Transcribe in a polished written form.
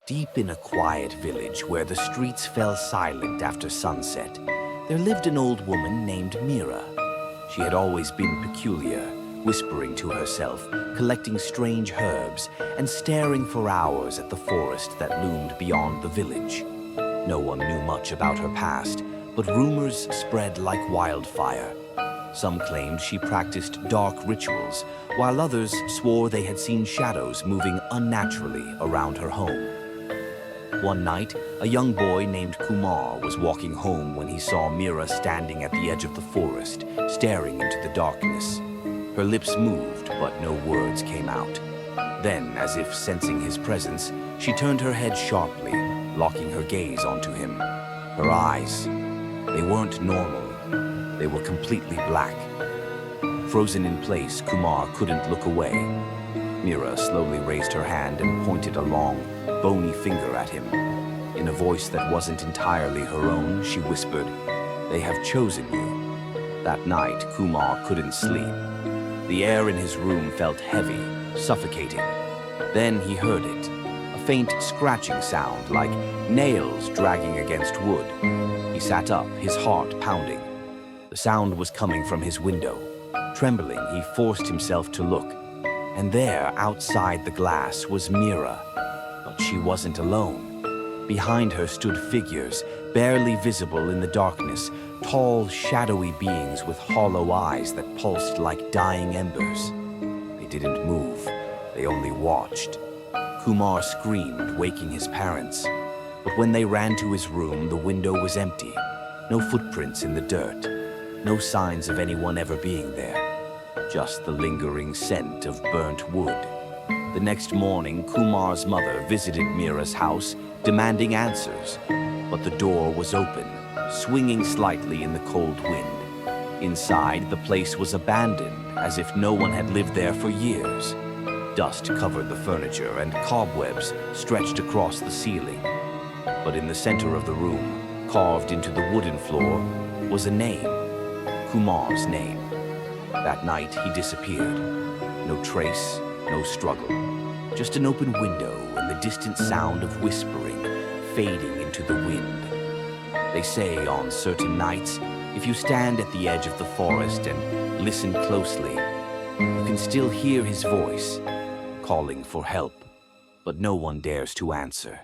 Deep in a quiet village where the streets fell silent after sunset, there lived an old woman named Mira. She had always been peculiar, whispering to herself, collecting strange herbs, and staring for hours at the forest that loomed beyond the village. No one knew much about her past, but rumors spread like wildfire. Some claimed she practiced dark rituals, while others swore they had seen shadows moving unnaturally around her home. One night, a young boy named Kumar was walking home when he saw Mira standing at the edge of the forest, staring into the darkness. Her lips moved, but no words came out. Then, as if sensing his presence, she turned her head sharply, locking her gaze onto him. Her eyes, they weren't normal. They were completely black. Frozen in place, Kumar couldn't look away. Mira slowly raised her hand and pointed a long, bony finger at him. In a voice that wasn't entirely her own, she whispered, "They have chosen you." That night, Kumar couldn't sleep. The air in his room felt heavy, suffocating. Then he heard it, a faint scratching sound like nails dragging against wood. He sat up, his heart pounding. The sound was coming from his window. Trembling, he forced himself to look. And there, outside the glass, was Mira. But she wasn't alone. Behind her stood figures, barely visible in the darkness, tall, shadowy beings with hollow eyes that pulsed like dying embers. They didn't move. They only watched. Kumar screamed, waking his parents. But when they ran to his room, the window was empty. No footprints in the dirt. No signs of anyone ever being there. Just the lingering scent of burnt wood. The next morning, Kumar's mother visited Mira's house, demanding answers. But the door was open, swinging slightly in the cold wind. Inside, the place was abandoned, as if no one had lived there for years. Dust covered the furniture, and cobwebs stretched across the ceiling. But in the center of the room, carved into the wooden floor, was a name. Kumar's name. That night, he disappeared. No trace, no struggle. Just an open window and the distant sound of whispering fading into the wind. They say on certain nights, if you stand at the edge of the forest and listen closely, you can still hear his voice calling for help, but no one dares to answer.